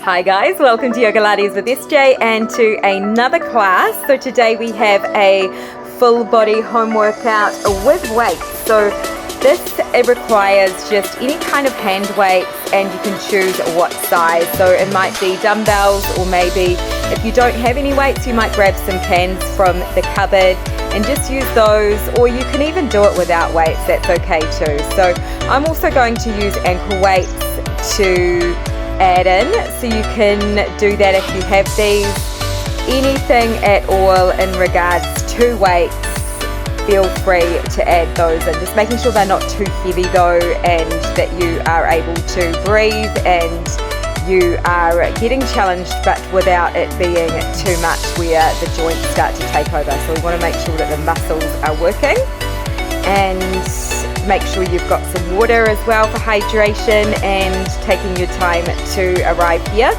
Hi guys, welcome to YOGALATES with SJ and to another class. So today we have a full body home workout with weights. So it requires just any kind of hand weights and you can choose what size. So it might be dumbbells, or maybe if you don't have any weights you might grab some cans from the cupboard and just use those, or you can even do it without weights, that's okay too. So I'm also going to use ankle weights to add in, so you can do that if you have these. Anything at all in regards to weights, feel free to add those in, just making sure they're not too heavy though, and that you are able to breathe and you are getting challenged but without it being too much where the joints start to take over. So we want to make sure that the muscles are working, and make sure you've got some water as well for hydration, and taking your time to arrive here.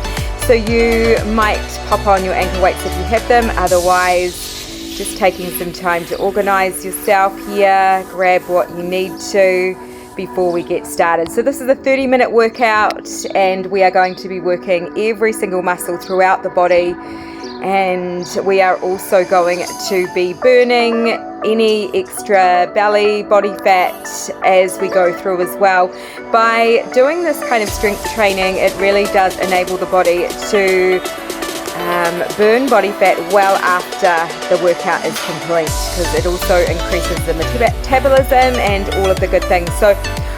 So you might pop on your ankle weights if you have them, otherwise just taking some time to organize yourself here, grab what you need to before we get started. So this is a 30-minute workout and we are going to be working every single muscle throughout the body, and we are also going to be burning any extra belly body fat as we go through as well. By doing this kind of strength training, it really does enable the body to burn body fat well after the workout is complete, because it also increases the metabolism and all of the good things. So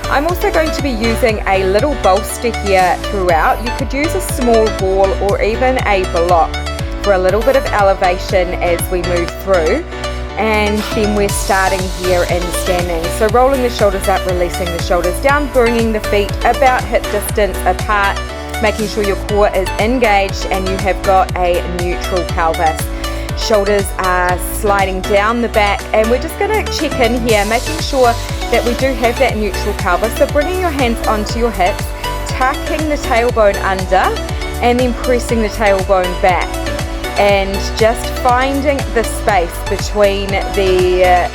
I'm also going to be using a little bolster here throughout. You could use a small ball or even a block for a little bit of elevation as we move through. And then we're starting here and standing. So rolling the shoulders up, releasing the shoulders down, bringing the feet about hip distance apart, making sure your core is engaged and you have got a neutral pelvis. Shoulders are sliding down the back, and we're just going to check in here, making sure that we do have that neutral pelvis. So bringing your hands onto your hips, tucking the tailbone under, and then pressing the tailbone back, and just finding the space between the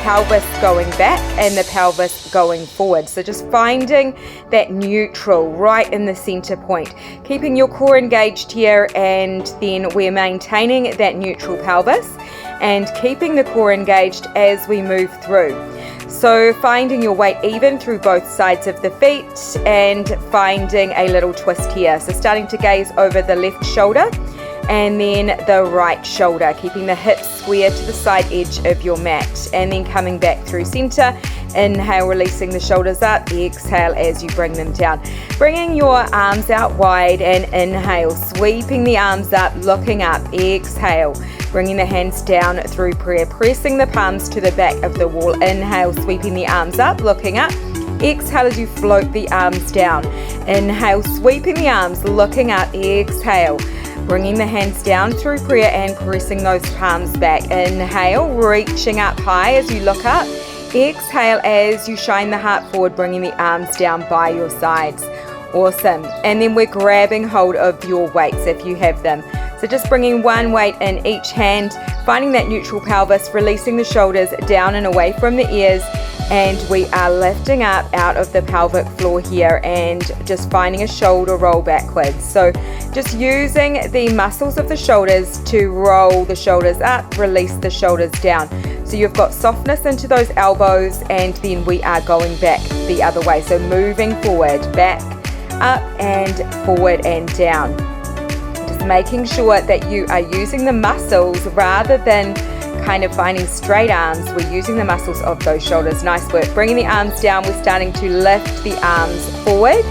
pelvis going back and the pelvis going forward. So just finding that neutral right in the center point, keeping your core engaged here, and then we're maintaining that neutral pelvis and keeping the core engaged as we move through. So finding your weight even through both sides of the feet and finding a little twist here. So starting to gaze over the left shoulder and then the right shoulder, keeping the hips square to the side edge of your mat, and then coming back through center. Inhale, releasing the shoulders up. Exhale as you bring them down. Bringing your arms out wide, and inhale, sweeping the arms up, looking up. Exhale, bringing the hands down through prayer, pressing the palms to the back of the wall. Inhale, sweeping the arms up, looking up. Exhale as you float the arms down. Inhale, sweeping the arms, looking up. Exhale, bringing the hands down through prayer and pressing those palms back. Inhale, reaching up high as you look up. Exhale as you shine the heart forward, bringing the arms down by your sides. Awesome. And then we're grabbing hold of your weights if you have them. So just bringing one weight in each hand, finding that neutral pelvis, releasing the shoulders down and away from the ears, and we are lifting up out of the pelvic floor here and just finding a shoulder roll backwards. So just using the muscles of the shoulders to roll the shoulders up, release the shoulders down. So you've got softness into those elbows, and then we are going back the other way. So moving forward, back, up and forward and down. Just making sure that you are using the muscles rather than kind of finding straight arms. We're using the muscles of those shoulders. Nice work. Bringing the arms down, we're starting to lift the arms forward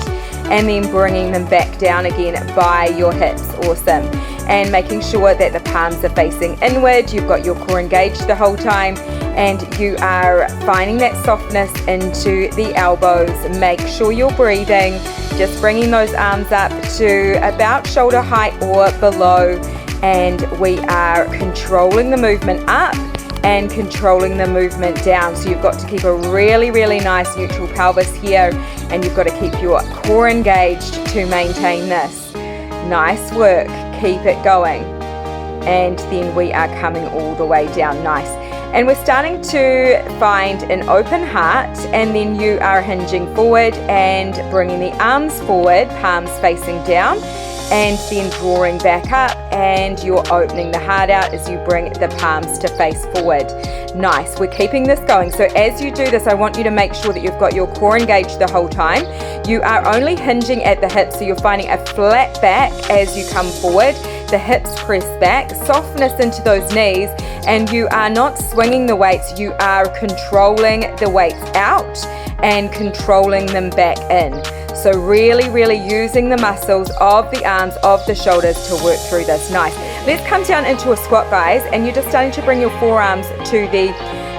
and then bringing them back down again by your hips. Awesome. And making sure that the palms are facing inward. You've got your core engaged the whole time, and you are finding that softness into the elbows. Make sure you're breathing. Just bringing those arms up to about shoulder height or below, and we are controlling the movement up and controlling the movement down. So you've got to keep a really, really nice neutral pelvis here, and you've got to keep your core engaged to maintain this. Nice work. Keep it going. And then we are coming all the way down. Nice. And we're starting to find an open heart, and then you are hinging forward and bringing the arms forward, palms facing down, and then drawing back up, and you're opening the heart out as you bring the palms to face forward. Nice, we're keeping this going. So as you do this, I want you to make sure that you've got your core engaged the whole time. You are only hinging at the hips, so you're finding a flat back as you come forward. The hips press back, softness into those knees, and you are not swinging the weights, you are controlling the weights out and controlling them back in. So really using the muscles of the arms, of the shoulders to work through this. Nice. Let's come down into a squat, guys, and you're just starting to bring your forearms to the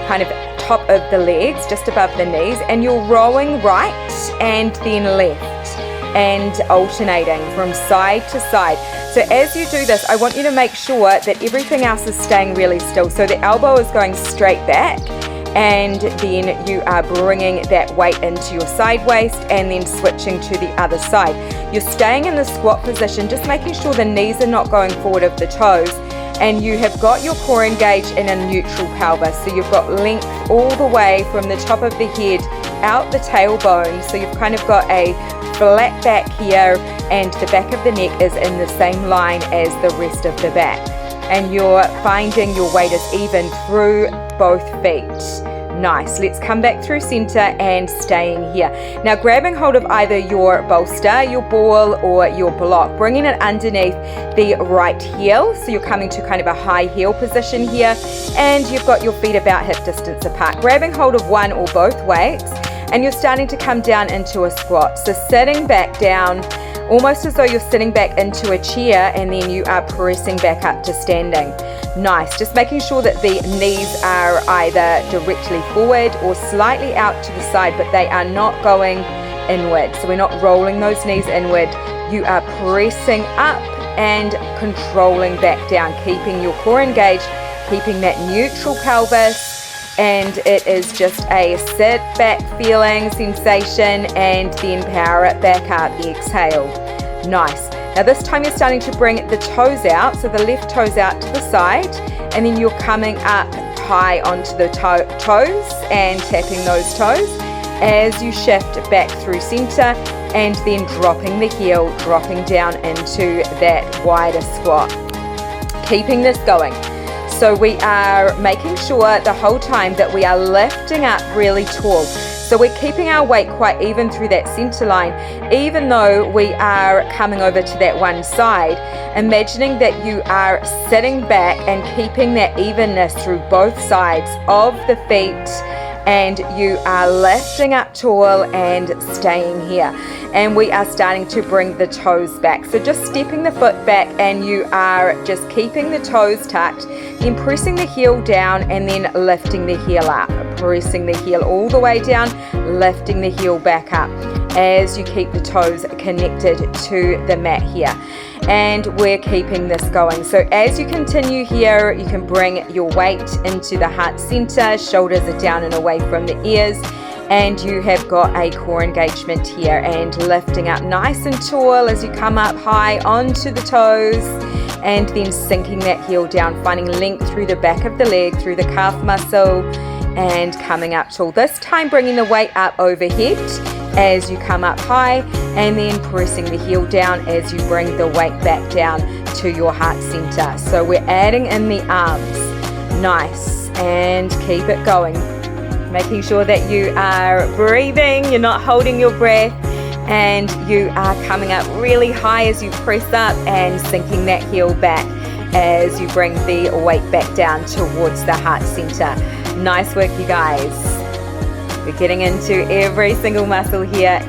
kind of top of the legs, just above the knees, and you're rowing right and then left and alternating from side to side. So as you do this, I want you to make sure that everything else is staying really still. So the elbow is going straight back, and then you are bringing that weight into your side waist and then switching to the other side. You're staying in the squat position, just making sure the knees are not going forward of the toes, and you have got your core engaged in a neutral pelvis. So you've got length all the way from the top of the head out the tailbone. So you've kind of got a flat back here, and the back of the neck is in the same line as the rest of the back. And you're finding your weight is even through both feet. Nice. Let's come back through center and staying here. Now grabbing hold of either your bolster, your ball, or your block, bringing it underneath the right heel. So you're coming to kind of a high heel position here, and you've got your feet about hip distance apart. Grabbing hold of one or both weights, and you're starting to come down into a squat. So sitting back down, almost as though you're sitting back into a chair, and then you are pressing back up to standing. Nice, just making sure that the knees are either directly forward or slightly out to the side, but they are not going inward. So we're not rolling those knees inward. You are pressing up and controlling back down, keeping your core engaged, keeping that neutral pelvis. And it is just a sit back feeling sensation, and then power it back up, exhale. Nice. Now this time you're starting to bring the toes out, so the left toes out to the side, and then you're coming up high onto the toes and tapping those toes as you shift back through center, and then dropping the heel, dropping down into that wider squat. Keeping this going. So we are making sure the whole time that we are lifting up really tall. So we're keeping our weight quite even through that center line, even though we are coming over to that one side. Imagining that you are sitting back and keeping that evenness through both sides of the feet, and you are lifting up tall and staying here. And we are starting to bring the toes back. So just stepping the foot back, and you are just keeping the toes tucked, then pressing the heel down, and then lifting the heel up. Pressing the heel all the way down, lifting the heel back up as you keep the toes connected to the mat here. And we're keeping this going. So as you continue here, you can bring your weight into the heart center, shoulders are down and away from the ears, and you have got a core engagement here, and lifting up nice and tall as you come up high onto the toes, and then sinking that heel down, finding length through the back of the leg, through the calf muscle, and coming up tall. This time bringing the weight up overhead as you come up high, and then pressing the heel down as you bring the weight back down to your heart center. So we're adding in the arms. Nice, and keep it going. Making sure that you are breathing, you're not holding your breath, and you are coming up really high as you press up, and sinking that heel back as you bring the weight back down towards the heart center. Nice work, you guys. We're getting into every single muscle here.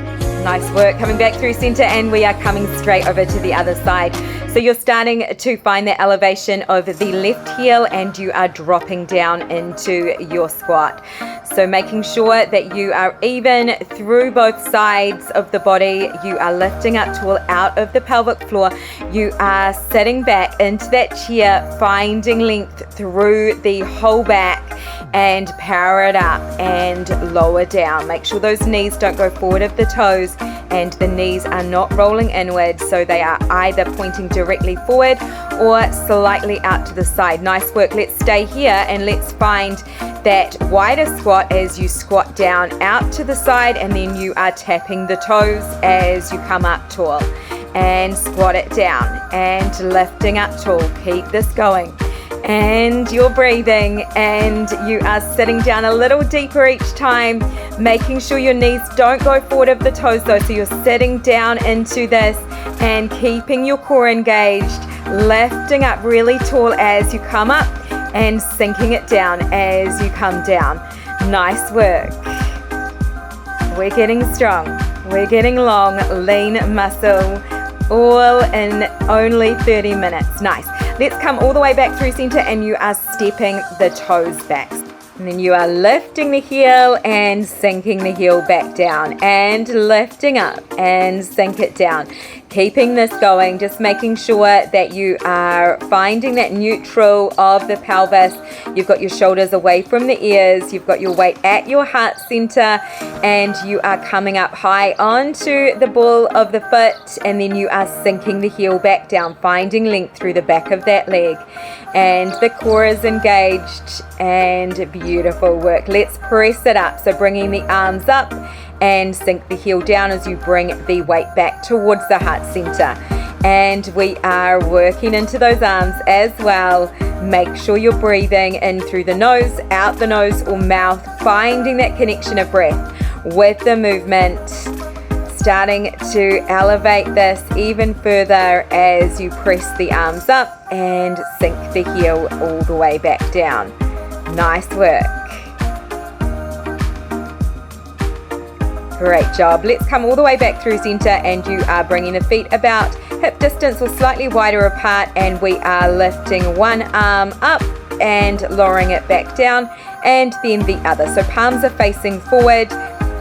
Nice work. Coming back through center, and we are coming straight over to the other side. So you're starting to find the elevation of the left heel, and you are dropping down into your squat. So making sure that you are even through both sides of the body. You are lifting up tall out of the pelvic floor. You are sitting back into that chair, finding length through the whole back, and power it up and lower down. Make sure those knees don't go forward of the toes, and the knees are not rolling inward, so they are either pointing directly forward or slightly out to the side. Nice work. Let's stay here, and let's find that wider squat as you squat down out to the side, and then you are tapping the toes as you come up tall. and squat it down and lifting up tall. Keep this going. And you're breathing and you are sitting down a little deeper each time, making sure your knees don't go forward of the toes though. So you're sitting down into this and keeping your core engaged, lifting up really tall as you come up and sinking it down as you come down. Nice work. We're getting strong. We're getting long, lean muscle, all in only 30 minutes. Nice. Let's come all the way back through center and you are stepping the toes back. And then you are lifting the heel and sinking the heel back down and lifting up and sink it down. Keeping this going, just making sure that you are finding that neutral of the pelvis. You've got your shoulders away from the ears, you've got your weight at your heart center, and you are coming up high onto the ball of the foot, and then you are sinking the heel back down, finding length through the back of that leg. And the core is engaged, and beautiful work. Let's press it up, so bringing the arms up and sink the heel down as you bring the weight back towards the heart center. And we are working into those arms as well. Make sure you're breathing in through the nose, out the nose or mouth, finding that connection of breath with the movement. Starting to elevate this even further as you press the arms up and sink the heel all the way back down. Nice work. Great job. Let's come all the way back through center and you are bringing the feet about hip distance or slightly wider apart, and we are lifting one arm up and lowering it back down, and then the other. So palms are facing forward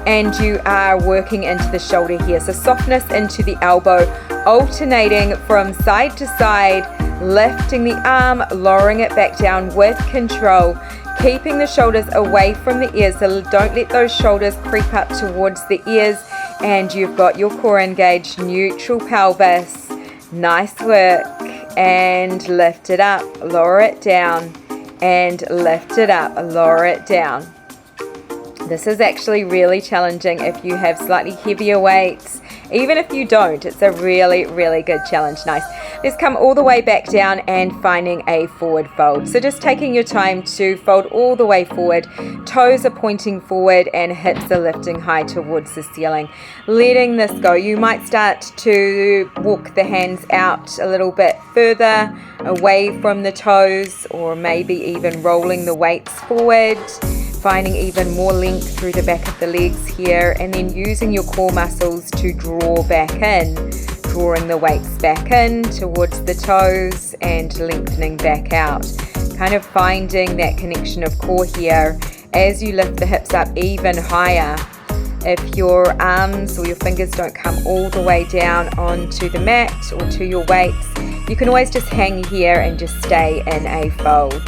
and you are working into the shoulder here. So softness into the elbow, alternating from side to side, lifting the arm, lowering it back down with control. Keeping the shoulders away from the ears, so don't let those shoulders creep up towards the ears, and you've got your core engaged, neutral pelvis. Nice work. And lift it up, lower it down, and lift it up, lower it down. This is actually really challenging if you have slightly heavier weights. Even if you don't, it's a really, really good challenge. Nice. Let's come all the way back down and finding a forward fold. So just taking your time to fold all the way forward. Toes are pointing forward and hips are lifting high towards the ceiling. Letting this go. You might start to walk the hands out a little bit further away from the toes, or maybe even rolling the weights forward. Finding even more length through the back of the legs here, and then using your core muscles to draw back in, drawing the weights back in towards the toes and lengthening back out. Kind of finding that connection of core here as you lift the hips up even higher. If your arms or your fingers don't come all the way down onto the mat or to your weights, you can always just hang here and just stay in a fold.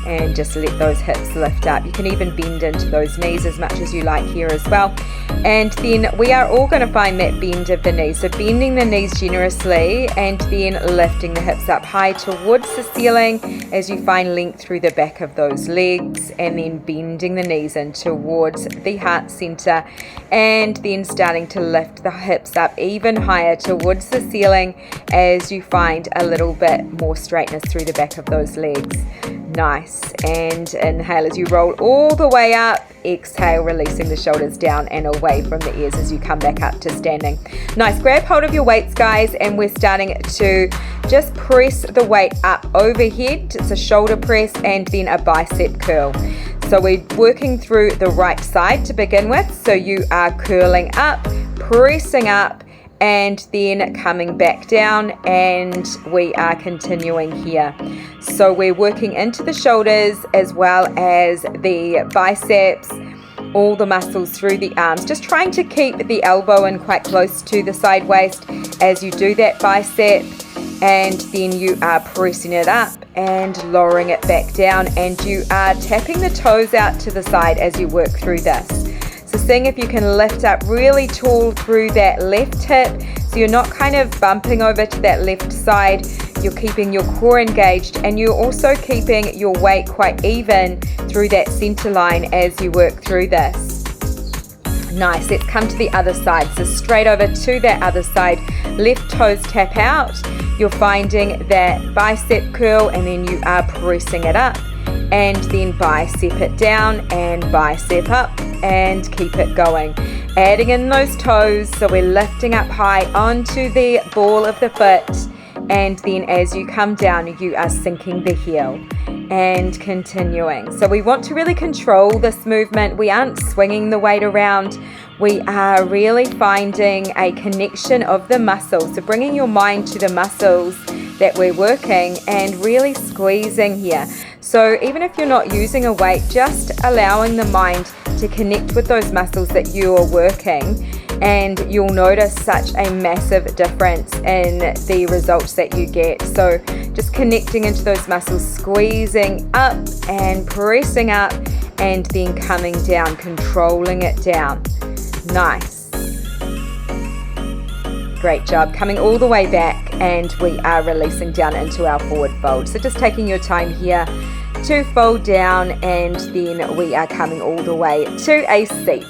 And just let those hips lift up. You can even bend into those knees as much as you like here as well. And then we are all going to find that bend of the knees. So bending the knees generously and then lifting the hips up high towards the ceiling as you find length through the back of those legs, and then bending the knees in towards the heart center, and then starting to lift the hips up even higher towards the ceiling as you find a little bit more straightness through the back of those legs. Nice. And inhale as you roll all the way up. Exhale, releasing the shoulders down and away from the ears as you come back up to standing. Nice. Grab hold of your weights, guys, and we're starting to just press the weight up overhead. It's a shoulder press and then a bicep curl. So we're working through the right side to begin with. So you are curling up, pressing up, and then coming back down, and we are continuing here. So we're working into the shoulders as well as the biceps, all the muscles through the arms, just trying to keep the elbow in quite close to the side waist as you do that bicep, and then you are pressing it up and lowering it back down, and you are tapping the toes out to the side as you work through this. So seeing if you can lift up really tall through that left hip, so you're not kind of bumping over to that left side. You're keeping your core engaged, and you're also keeping your weight quite even through that center line as you work through this. Nice, let's come to the other side. So straight over to that other side, left toes tap out. You're finding that bicep curl and then you are pressing it up, and then bicep it down and bicep up, and keep it going. Adding in those toes, so we're lifting up high onto the ball of the foot, and then as you come down, you are sinking the heel and continuing. So we want to really control this movement. We aren't swinging the weight around. We are really finding a connection of the muscles. So bringing your mind to the muscles that we're working and really squeezing here. So even if you're not using a weight, just allowing the mind to connect with those muscles that you are working, and you'll notice such a massive difference in the results that you get. So just connecting into those muscles, squeezing up and pressing up, and then coming down, controlling it down. Nice. Great job. Coming all the way back, and we are releasing down into our forward fold. So just taking your time here to fold down, and then we are coming all the way to a seat.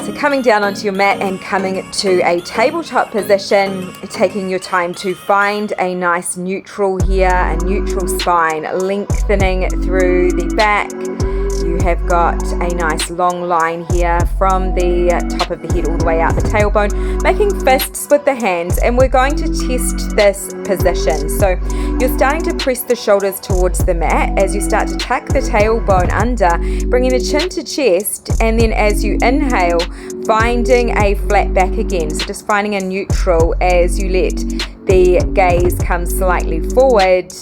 So coming down onto your mat and coming to a tabletop position, taking your time to find a nice neutral here, a neutral spine, lengthening through the back. You have got a nice long line here from the top of the head all the way out the tailbone, making fists with the hands, and we're going to test this position. So you're starting to press the shoulders towards the mat as you start to tuck the tailbone under, bringing the chin to chest, and then as you inhale, finding a flat back again. So just finding a neutral as you let the gaze come slightly forward.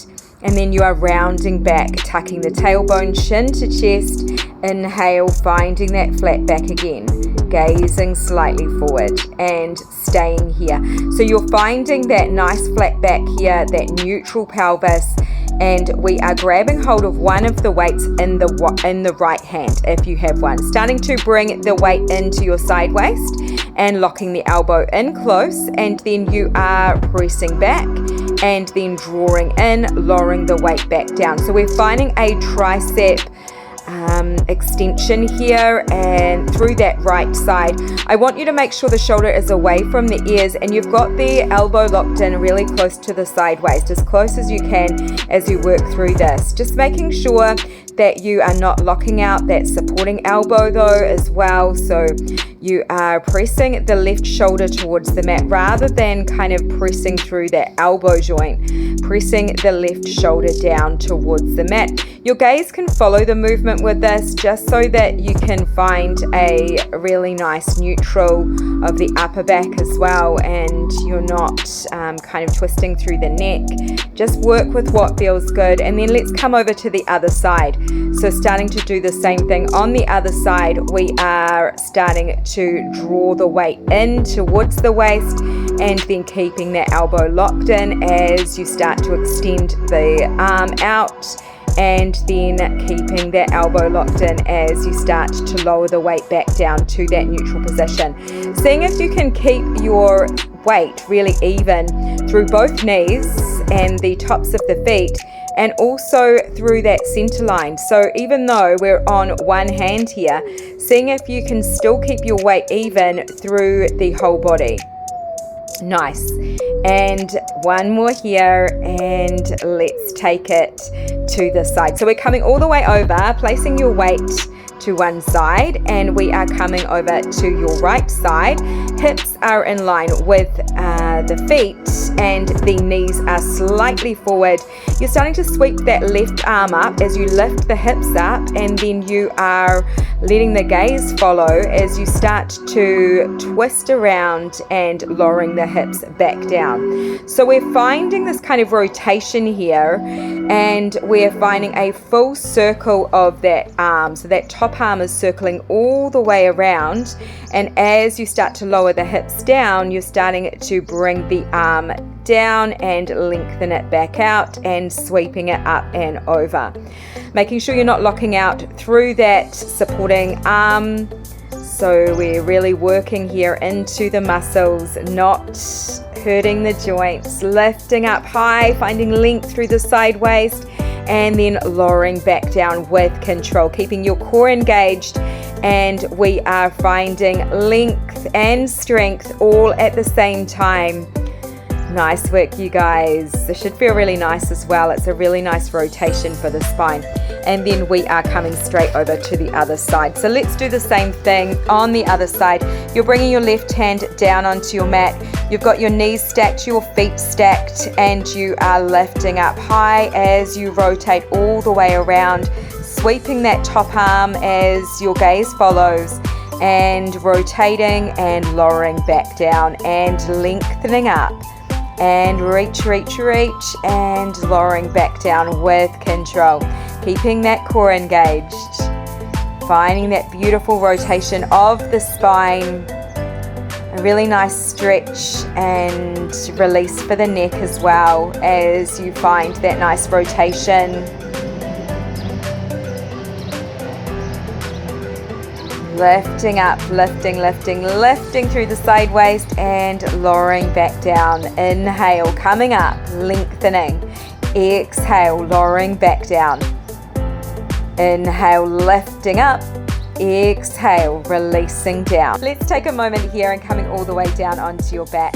And then you are rounding back, tucking the tailbone, chin to chest, inhale, finding that flat back again, gazing slightly forward and staying here. So you're finding that nice flat back here, that neutral pelvis, and we are grabbing hold of one of the weights in the right hand if you have one. Starting to bring the weight into your side waist and locking the elbow in close, and then you are pressing back and then drawing in, lowering the weight back down. So we're finding a tricep extension here and through that right side. I want you to make sure the shoulder is away from the ears and you've got the elbow locked in really close to the side waist, as close as you can as you work through this. Just making sure that you are not locking out that supporting elbow though as well. So you are pressing the left shoulder towards the mat rather than kind of pressing through that elbow joint, pressing the left shoulder down towards the mat. Your gaze can follow the movement with this just so that you can find a really nice neutral of the upper back as well, and you're not kind of twisting through the neck. Just work with what feels good, and then let's come over to the other side. So starting to do the same thing on the other side, we are starting to draw the weight in towards the waist and then keeping that elbow locked in as you start to extend the arm out, and then keeping that elbow locked in as you start to lower the weight back down to that neutral position. Seeing if you can keep your weight really even through both knees and the tops of the feet, and also through that center line. So even though we're on one hand here, seeing if you can still keep your weight even through the whole body. Nice. And one more here, and let's take it to the side. So we're coming all the way over, placing your weight to one side, and we are coming over to your right side. Hips are in line with the feet and the knees are slightly forward. You're starting to sweep that left arm up as you lift the hips up, and then you are letting the gaze follow as you start to twist around and lowering the hips back down. So we're finding this kind of rotation here, and we're finding a full circle of that arm. So that top arm is circling all the way around, and as you start to lower the hips down, you're starting to bring the arm down and lengthen it back out and sweeping it up and over. Making sure you're not locking out through that supporting arm. So we're really working here into the muscles, not hurting the joints, lifting up high, finding length through the side waist, and then lowering back down with control, keeping your core engaged and we are finding length and strength all at the same time. Nice work, you guys. This should feel really nice as well. It's a really nice rotation for the spine. And then we are coming straight over to the other side. So let's do the same thing on the other side. You're bringing your left hand down onto your mat. You've got your knees stacked, your feet stacked, and you are lifting up high as you rotate all the way around, sweeping that top arm as your gaze follows, and rotating and lowering back down and lengthening up. And reach, reach, reach, and lowering back down with control. Keeping that core engaged. Finding that beautiful rotation of the spine. A really nice stretch and release for the neck as well as you find that nice rotation. Lifting up, lifting, lifting, lifting through the side waist and lowering back down. Inhale, coming up, lengthening. Exhale, lowering back down. Inhale, lifting up. Exhale, releasing down. Let's take a moment here and coming all the way down onto your back.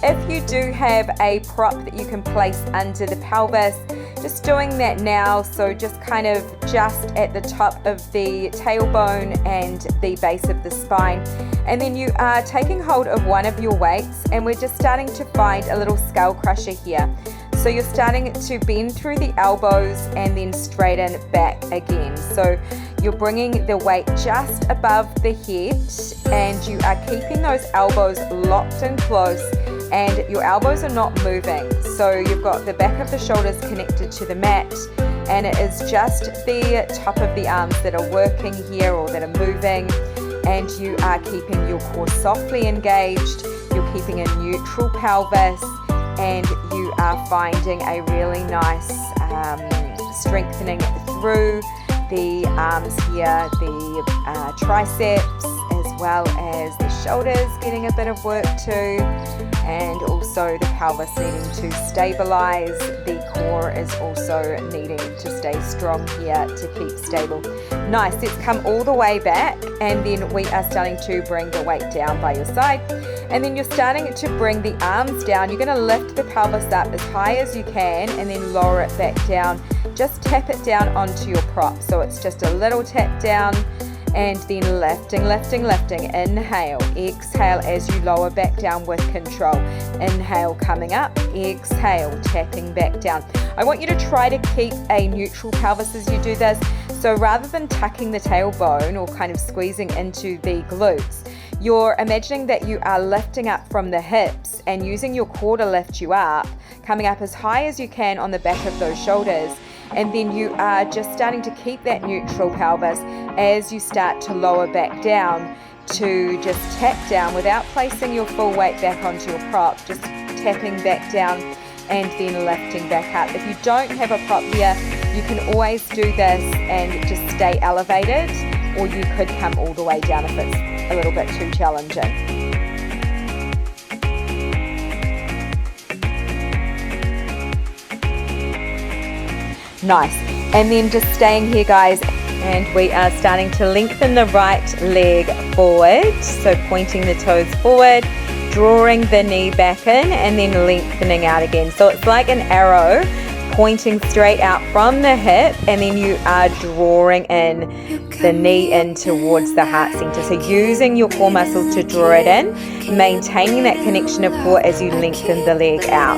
If you do have a prop that you can place under the pelvis, just doing that now, so just kind of just at the top of the tailbone and the base of the spine. And then you are taking hold of one of your weights and we're just starting to find a little skull crusher here. So you're starting to bend through the elbows and then straighten back again. So you're bringing the weight just above the head and you are keeping those elbows locked and close, and your elbows are not moving. So you've got the back of the shoulders connected to the mat, and it is just the top of the arms that are working here or that are moving, and you are keeping your core softly engaged. You're keeping a neutral pelvis, and you are finding a really nice strengthening through the arms here, the triceps, as well as the shoulders getting a bit of work too, and also the pelvis needing to stabilize. The core is also needing to stay strong here to keep stable. Nice. Let's come all the way back, and then we are starting to bring the weight down by your side, and then you're starting to bring the arms down. You're going to lift the pelvis up as high as you can and then lower it back down. Just tap it down onto your prop. So it's just a little tap down and then lifting, lifting, lifting. Inhale, exhale as you lower back down with control. Inhale, coming up, exhale, tapping back down. I want you to try to keep a neutral pelvis as you do this. So rather than tucking the tailbone or kind of squeezing into the glutes, you're imagining that you are lifting up from the hips and using your core to lift you up, coming up as high as you can on the back of those shoulders. And then you are just starting to keep that neutral pelvis as you start to lower back down, to just tap down without placing your full weight back onto your prop, just tapping back down and then lifting back up. If you don't have a prop here, you can always do this and just stay elevated, or you could come all the way down if it's a little bit too challenging. Nice. And then just staying here, guys, and we are starting to lengthen the right leg forward. So pointing the toes forward, drawing the knee back in, and then lengthening out again. So it's like an arrow pointing straight out from the hip, and then you are drawing in the knee in towards the heart center. So using your core muscles to draw it in, maintaining that connection of core as you lengthen the leg out.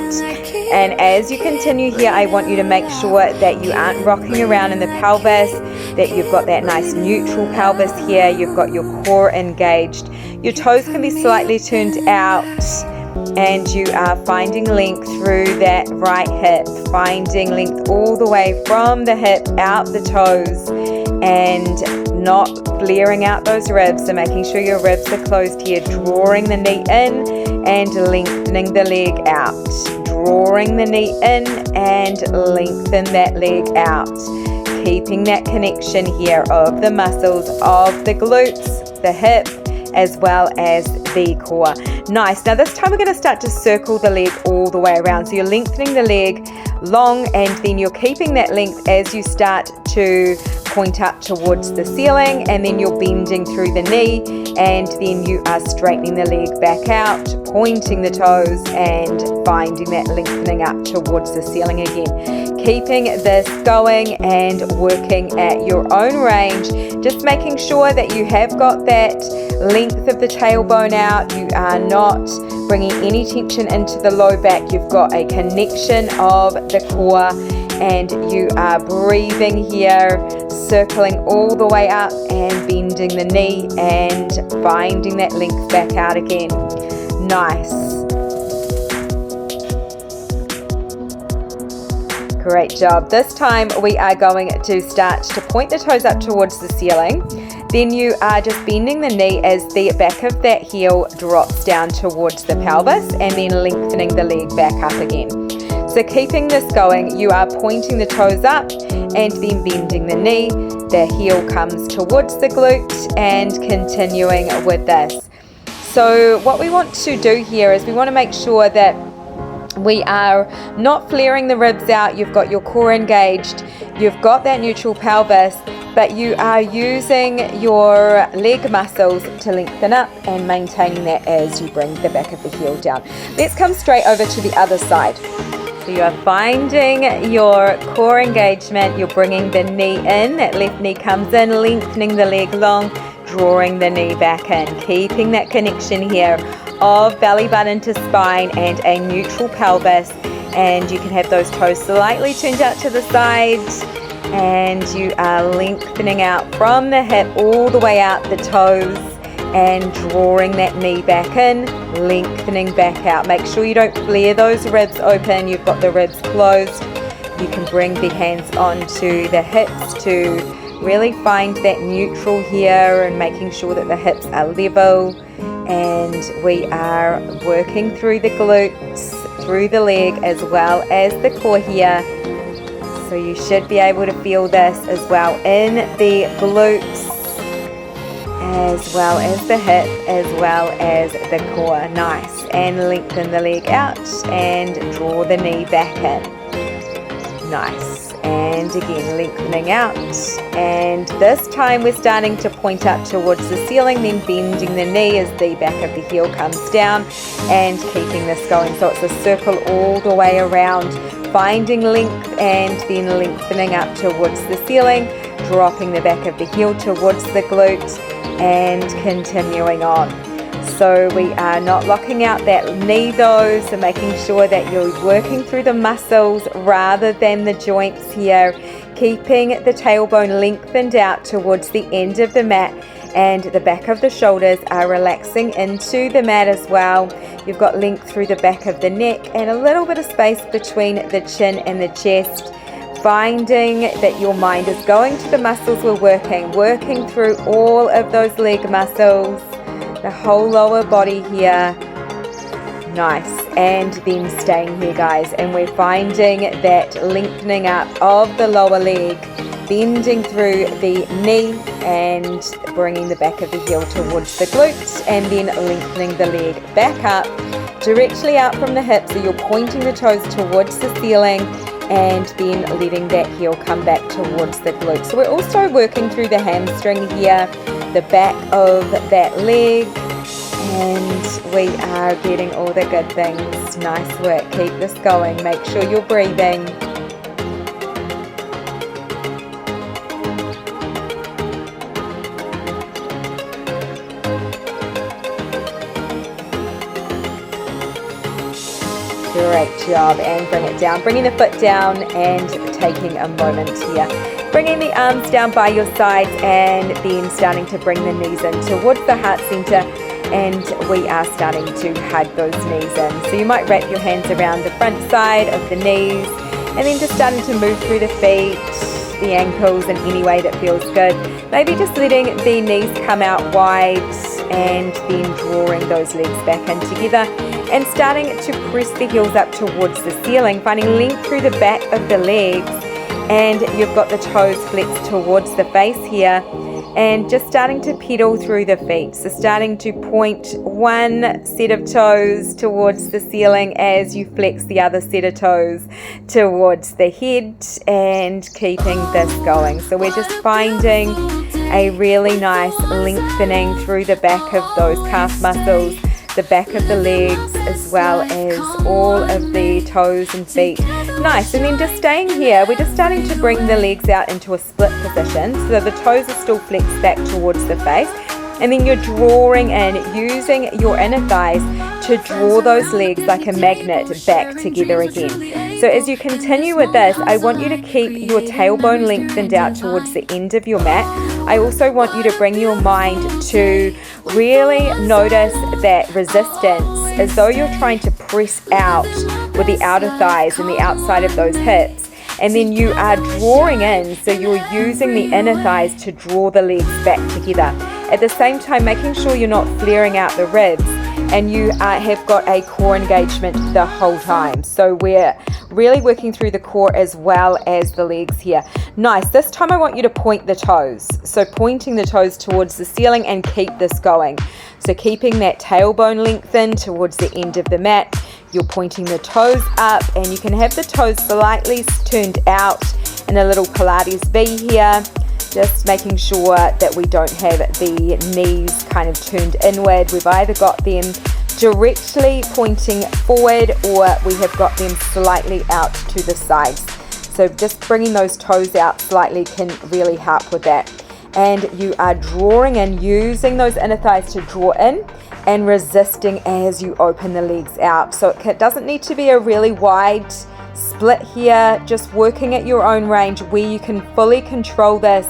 And as you continue here, I want you to make sure that you aren't rocking around in the pelvis, that you've got that nice neutral pelvis here, you've got your core engaged. Your toes can be slightly turned out, and you are finding length through that right hip, finding length all the way from the hip out the toes, and not flaring out those ribs. So making sure your ribs are closed here, drawing the knee in and lengthening the leg out. Drawing the knee in and lengthen that leg out. Keeping that connection here of the muscles of the glutes, the hip, as well as the core. Nice. Now this time we're going to start to circle the leg all the way around. So you're lengthening the leg long, and then you're keeping that length as you start to point up towards the ceiling, and then you're bending through the knee, and then you are straightening the leg back out, pointing the toes and finding that lengthening up towards the ceiling again. Keeping this going and working at your own range, just making sure that you have got that length of the tailbone out. You are not bringing any tension into the low back. You've got a connection of the core, and you are breathing here, circling all the way up and bending the knee and finding that length back out again. Nice. Great job. This time we are going to start to point the toes up towards the ceiling. Then you are just bending the knee as the back of that heel drops down towards the pelvis, and then lengthening the leg back up again. So keeping this going, you are pointing the toes up and then bending the knee. The heel comes towards the glute and continuing with this. So what we want to do here is we want to make sure that we are not flaring the ribs out. You've got your core engaged, you've got that neutral pelvis, but you are using your leg muscles to lengthen up and maintaining that as you bring the back of the heel down. Let's come straight over to the other side. So you are finding your core engagement, you're bringing the knee in, that left knee comes in, lengthening the leg long, drawing the knee back in, keeping that connection here of belly button to spine and a neutral pelvis, and you can have those toes slightly turned out to the sides, and you are lengthening out from the hip all the way out the toes and drawing that knee back in, lengthening back out. Make sure you don't flare those ribs open. You've got the ribs closed. You can bring the hands onto the hips to really find that neutral here and making sure that the hips are level. And we are working through the glutes, through the leg as well as the core here. So you should be able to feel this as well in the glutes, as well as the hip, as well as the core. Nice. And lengthen the leg out and draw the knee back in. Nice. And again, lengthening out. And this time we're starting to point up towards the ceiling, then bending the knee as the back of the heel comes down and keeping this going. So it's a circle all the way around, finding length and then lengthening up towards the ceiling, dropping the back of the heel towards the glute and continuing on. So we are not locking out that knee though, so making sure that you're working through the muscles rather than the joints here, keeping the tailbone lengthened out towards the end of the mat, and the back of the shoulders are relaxing into the mat as well. You've got length through the back of the neck and a little bit of space between the chin and the chest, finding that your mind is going to the muscles we're working through all of those leg muscles, the whole lower body here. Nice. And then staying here, guys, and we're finding that lengthening up of the lower leg, bending through the knee and bringing the back of the heel towards the glutes, and then lengthening the leg back up directly out from the hips, so you're pointing the toes towards the ceiling and then letting that heel come back towards the glutes. So we're also working through the hamstring here, the back of that leg, and we are getting all the good things. Nice work. Keep this going. Make sure you're breathing. Great job. And bring it down. Bringing the foot down and taking a moment here. Bringing the arms down by your sides and then starting to bring the knees in towards the heart center, and we are starting to hug those knees in. So you might wrap your hands around the front side of the knees and then just starting to move through the feet, the ankles in any way that feels good. Maybe just letting the knees come out wide and then drawing those legs back in together and starting to press the heels up towards the ceiling, finding length through the back of the legs, and you've got the toes flexed towards the face here, and just starting to pedal through the feet. So starting to point one set of toes towards the ceiling as you flex the other set of toes towards the head, and keeping this going. So we're just finding a really nice lengthening through the back of those calf muscles, the back of the legs, as well as all of the toes and feet. Nice. And then just staying here, we're just starting to bring the legs out into a split position, so the toes are still flexed back towards the face, and then you're drawing in, using your inner thighs to draw those legs like a magnet back together again. So as you continue with this, I want you to keep your tailbone lengthened out towards the end of your mat. I also want you to bring your mind to really notice that resistance, as though you're trying to press out with the outer thighs and the outside of those hips. And then you are drawing in, so you're using the inner thighs to draw the legs back together. At the same time, making sure you're not flaring out the ribs, and you have got a core engagement the whole time. So we're really working through the core as well as the legs here. Nice. This time I want you to point the toes. So pointing the toes towards the ceiling, and keep this going. So keeping that tailbone lengthened towards the end of the mat. You're pointing the toes up, and you can have the toes slightly turned out in a little Pilates V here. Just making sure that we don't have the knees kind of turned inward. We've either got them directly pointing forward, or we have got them slightly out to the sides. So just bringing those toes out slightly can really help with that. And you are drawing in, using those inner thighs to draw in, and resisting as you open the legs out. So it doesn't need to be a really wide split here, just working at your own range where you can fully control this.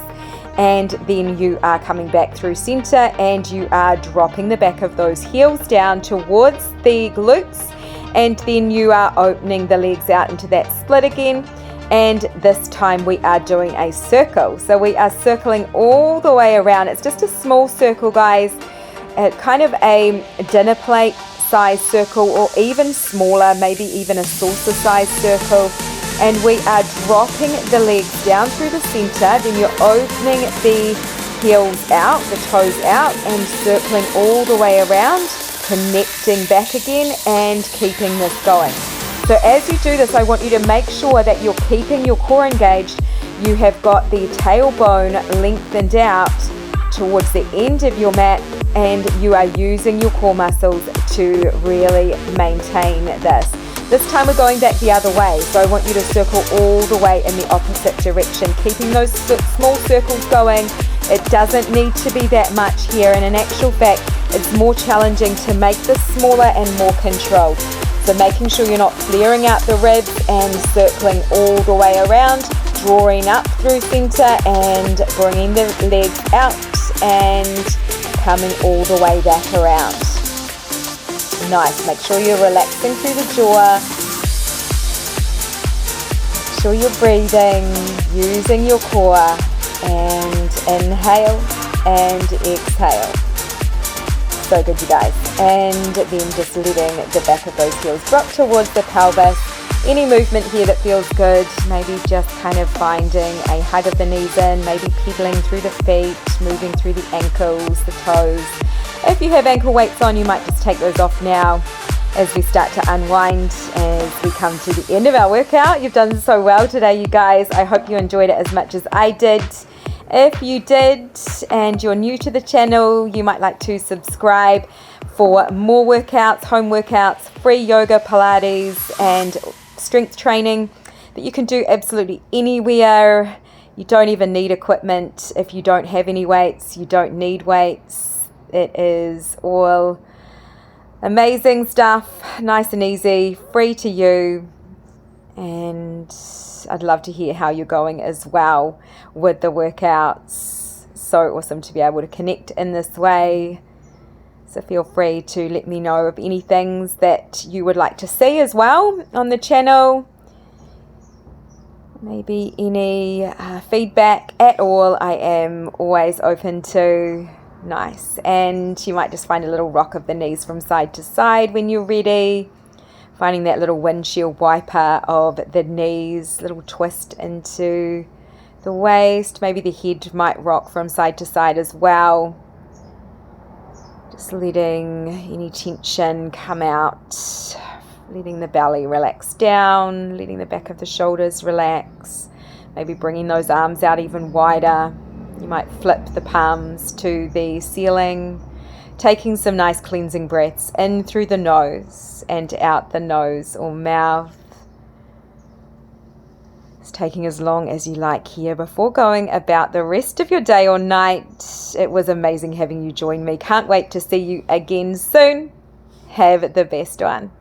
And then you are coming back through center, and you are dropping the back of those heels down towards the glutes, and then you are opening the legs out into that split again. And this time we are doing a circle. So we are circling all the way around. It's just a small circle, guys, kind of a dinner plate size circle, or even smaller, maybe even a saucer size circle. And we are dropping the legs down through the center, then you're opening the heels out, the toes out, and circling all the way around, connecting back again, and keeping this going. So as you do this, I want you to make sure that you're keeping your core engaged. You have got the tailbone lengthened out towards the end of your mat, and you are using your core muscles to really maintain this. This time we're going back the other way, so I want you to circle all the way in the opposite direction, keeping those small circles going. It doesn't need to be that much here, and in actual fact, it's more challenging to make this smaller and more controlled. So making sure you're not flaring out the ribs, and circling all the way around, drawing up through center, and bringing the legs out, and coming all the way back around. Nice. Make sure you're relaxing through the jaw. Make sure you're breathing, using your core, and inhale and exhale. So good, you guys. And then just letting the back of those heels drop towards the pelvis. Any movement here that feels good, maybe just kind of finding a hug of the knees in, maybe pedaling through the feet, moving through the ankles, the toes. If you have ankle weights on, you might just take those off now as we start to unwind as we come to the end of our workout. You've done so well today, you guys. I hope you enjoyed it as much as I did. If you did and you're new to the channel, you might like to subscribe for more workouts, home workouts, free yoga, Pilates, and strength training that you can do absolutely anywhere. You don't even need equipment. If you don't have any weights, you don't need weights. It is all amazing stuff, nice and easy, free to you. And I'd love to hear how you're going as well with the workouts. So awesome to be able to connect in this way. So feel free to let me know of any things that you would like to see as well on the channel. Maybe any feedback at all, I am always open to. Nice. And you might just find a little rock of the knees from side to side when you're ready. Finding that little windshield wiper of the knees, little twist into the waist. Maybe the head might rock from side to side as well. Just letting any tension come out, letting the belly relax down, letting the back of the shoulders relax, maybe bringing those arms out even wider. You might flip the palms to the ceiling, taking some nice cleansing breaths in through the nose and out the nose or mouth. It's taking as long as you like here before going about the rest of your day or night. It was amazing having you join me. Can't wait to see you again soon. Have the best one.